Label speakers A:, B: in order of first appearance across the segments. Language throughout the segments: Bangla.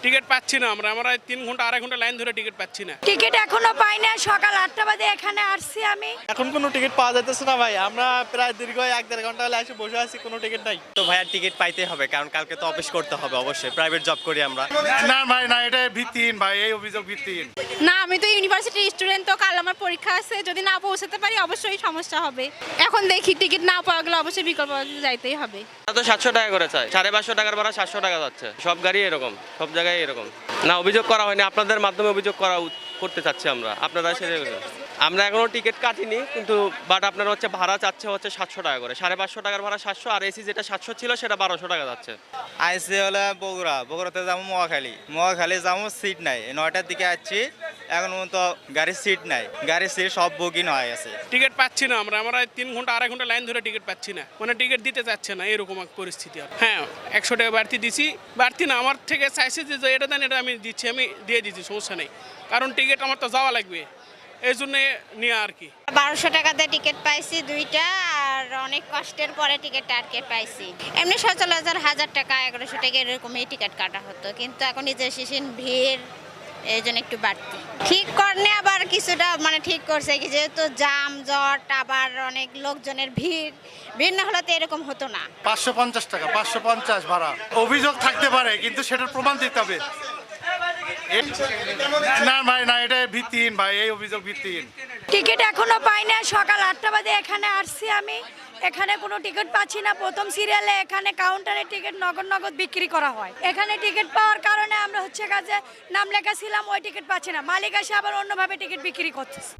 A: টিকিট পাচ্ছি না আমরা 3 ঘন্টা 2.5 ঘন্টা লাইন ধরে টিকিট পাচ্ছি না।
B: টিকিট এখনো পাই না। সকাল 8টা বাজে এখানে আসছি আমি।
C: এখন কোনো টিকিট পাওয়া যাইতেছে না ভাই। আমরা প্রায় দীর্ঘ 1-1.5 ঘন্টা হলে এসে বসে আছি, কোনো টিকিট নাই।
D: তো ভাইয়া টিকিট পাইতে হবে, কারণ কালকে তো অফিস করতে হবে অবশ্যই, প্রাইভেট জব করি আমরা।
E: না ভাই না, এটা ভিত্তিহীন ভাই, এই অভিযোগ ভিত্তিহীন।
F: না, আমি তো ইউনিভার্সিটির স্টুডেন্ট, তো কাল আমার পরীক্ষা আছে, যদি না পৌঁছাতে পারি অবশ্যই সমস্যা হবে। এখন দেখি টিকিট না পাওয়া গেলে অবশ্যই বিকল্প যাইতেই হবে।
G: তো 700 টাকা করে চাই, 550 টাকার ভাড়া 700 টাকা যাচ্ছে। সব গাড়ি এরকম, সব জায়গায় এরকম। না, অভিযোগ করা হয়নি, আপনাদের মাধ্যমে অভিযোগ করতে চাচ্ছি আমরা। আপনারা আমরা এখনো টিকিট কাটিনি, কিন্তু বাট আপনারা হচ্ছে ভাড়া চাচ্ছে হচ্ছে 700 টাকা করে। 550 টাকার ভাড়া 700, আর এসি যেটা 700 ছিল সেটা 1200 টাকা যাচ্ছে।
D: আইসি হলে বগুড়াতে যাবো মহাখালী যাবো, সিট নাই। 9টার দিকে আসছি, এখন তো গাড়ির সিট নাই, গাড়ির সিট সব বুকিং হয়ে গেছে।
A: টিকিট পাচ্ছি না আমরা 3 ঘন্টা 2.5 ঘন্টা লাইন ধরে টিকিট পাচ্ছি না, মানে টিকিট দিতে চাচ্ছে না, এরকম এক পরিস্থিতি। হ্যাঁ, 100 টাকা বাড়তি দিছি, বাড়তি না, আমার থেকে চাইছে যে এটা দেন, এটা আমি দিচ্ছি, আমি দিয়ে দিচ্ছি, সমস্যা নেই, কারণ টিকিট আমার তো যাওয়া লাগবে, এই জন্য নিয়ে আর কি।
F: 1200 টাকাতে টিকিট পাইছি 2টা, আর অনেক কষ্টের পরে টিকিটটা আটকে পাইছি। এমনি সচরাচর 1000 টাকা 1100 টাকা এরকমই টিকিট কাটা হতো, কিন্তু এখন নিজে শিশিন ভিড়, এই জন্য একটু বাড়তি। ঠিক করনে আবার কিছুটা মানে ঠিক করছে কি, যেহেতু জাম জট, আবার অনেক লোকজনের ভিড় না হলে তো এরকম হতো না।
E: 550 টাকা, 550 ভাড়া। অভিযোগ থাকতে পারে, কিন্তু সেটার প্রমাণ দিতে হবে। না ভাই না, এটা ভিত্তিহীন ভাই, এই অভিযোগ ভিত্তিহীন।
B: টিকিট এখনো পাই না। সকাল 8টা বাজে এখানে আসছি আমি। এখানে কোনো টিকিট পাচ্ছি না। প্রথম সিরিয়ালে এখানে কাউন্টারে টিকিট নগদ বিক্রি করা হয়। এখানে টিকিট পাওয়ার কারণে আমরা হচ্ছে কাজে নাম লেখাছিলাম, ওই টিকিট পাচ্ছি না। মালিক এসে আবার অন্যভাবে টিকিট বিক্রি করতেছে।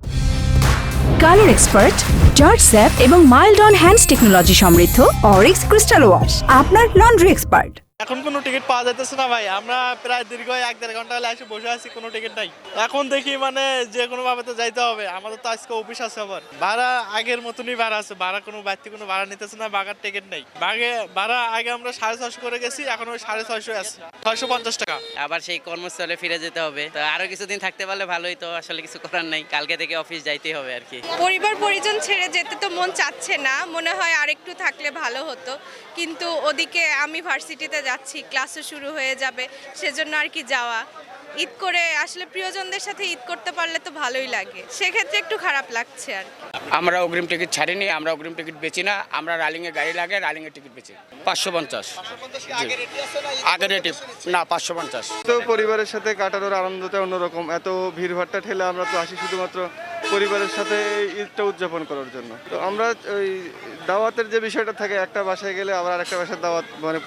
H: কালার এক্সপার্ট, জর্জ স্যাপ এবং মাইল্ড অন হ্যান্ডস টেকনোলজি সমৃদ্ধ অরিক্স ক্রিস্টাল ওয়াশ আপনার লন্ড্রি এক্সপার্ট।
C: এখন কোনো টিকিট পাওয়া যাইতেছে না ভাই। আমরা প্রায় দীর্ঘ 1-1.5 ঘন্টা হলে এসে বসে আছি, কোনো টিকিট নাই। এখন দেখি মানে যে কোনো ভাবে তো যাইতে হবে। আমাদের তো আজকে অফিস আছে, আবার ভাড়া আগের মতনই ভাড়া আছে, ভাড়া কোনো বাড়তি কোনো ভাড়া নিতেছে না, বাগার টিকিট নেই। ভাড়া আগে আমরা 650 করে গেছি, এখন ওই 650 আছে, 650 টাকা।
I: আবার সেই কর্মস্থলে ফিরে যেতে হবে, তো আরো কিছুদিন থাকতে পারলে ভালোই, তো আসলে কিছু করার নাই, কালকে থেকে অফিস যাইতেই হবে আর কি।
F: পরিবার পরিজন ছেড়ে যেতে তো মন চাচ্ছে না, মনে হয় আরেকটু থাকলে ভালো হতো, কিন্তু ওদিকে আমি ভার্সিটিতে যাচ্ছি, ক্লাসও শুরু হয়ে যাবে, সেজন্য আর কি যাওয়া। ঈদ করে আসলে প্রিয়জনদের সাথে ঈদ করতে পারলে তো ভালোই লাগে, সেক্ষেত্রে একটু খারাপ লাগছে আর কি।
G: আমরা অগ্রিম টিকিট ছাড়িনি, আমরা অগ্রিম টিকিট বেচি না। আমরা রালিংয়ে গাড়ি লাগে, রালিংয়ে টিকিট বেচি 550। আগের রেটে না, 550।
J: তো পরিবারের সাথে কাটানোর আনন্দটা অন্যরকম। এত ভিড়ভাট্টা ঠেলে আমরা তো আসি শুধুমাত্র পরিবারের সাথে ঈদটা উদযাপন করার জন্য। তো আমরা ওই দাওয়াতের যে বিষয়টা থাকে, একটা বাসায় গেলে আবার আরেকটা বাসায় দাওয়াত, মানে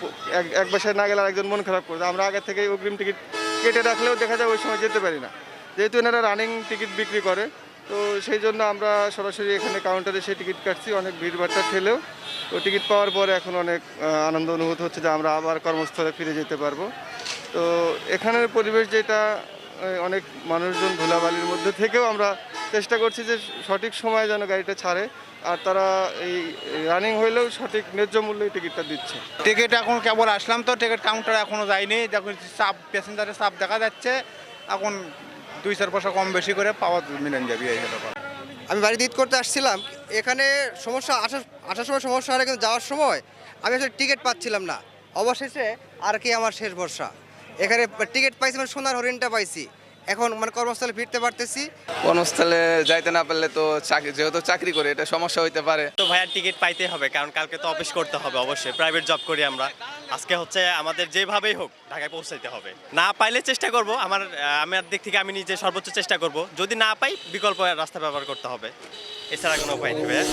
J: এক বাসায় না গেলে আরেকজন মন খারাপ করবে। আমরা আগে থেকেই অগ্রিম টিকিট কেটে রাখলেও দেখা যায় ওই সময় যেতে পারি না, যেহেতু এনারা রানিং টিকিট বিক্রি করে। তো সেই জন্য আমরা সরাসরি এখানে কাউন্টারে সেই টিকিট কাটছি, অনেক ভিড়ভাট্টা ঠেলেও। তো টিকিট পাওয়ার পরে এখন অনেক আনন্দ অনুভূত হচ্ছে যে আমরা আবার কর্মস্থলে ফিরে যেতে পারবো। তো এখানের পরিবেশ যেটা, অনেক মানুষজন ধুলাবালির মধ্যে থেকেও আমরা চেষ্টা করছি যে সঠিক সময়ে যেন গাড়িটা ছাড়ে, আর তারা এই রানিং হইলেও সঠিক ন্যায্য মূল্যে টিকিটটা দিচ্ছে।
D: টিকিট এখন কেবল আসলাম, তো টিকিট কাউন্টারে এখনো যায়নি। দেখুন চাপ, প্যাসেঞ্জারের চাপ দেখা যাচ্ছে। এখন 2-4 পয়সা কম বেশি করে পাওয়া মিলেন যাবে।
K: আমি বাড়িতে ঈদ করতে আসছিলাম, এখানে সমস্যা আসার সময় সমস্যা হয়, কিন্তু যাওয়ার সময় আমি আসলে টিকিট পাচ্ছিলাম না। অবশেষে আর কি আমার শেষ ভরসা, এখানে টিকিট পাইছি, মানে সোনার হরিণটা পাইছি। এখন মানে কর্মস্থলে ফিরতে পারতেছি।
J: কর্মস্থলে যাইতে না পারলে তো যেহেতু চাকরি করে, এটা সমস্যা হইতে পারে।
D: তো ভাইয়া টিকিট পাইতে হবে, কারণ কালকে তো অফিস করতে হবে অবশ্যই, প্রাইভেট জব করি আমরা। আজকে হচ্ছে আমাদের যেভাবেই হোক ঢাকায় পৌঁছাইতে হবে। না পাইলে চেষ্টা করব, আমার দিক থেকে আমি নিজে সর্বোচ্চ চেষ্টা করব। যদি না পাই, বিকল্প রাস্তা ব্যবহার করতে হবে, এছাড়া কোনো উপায় নেই ভাইয়া।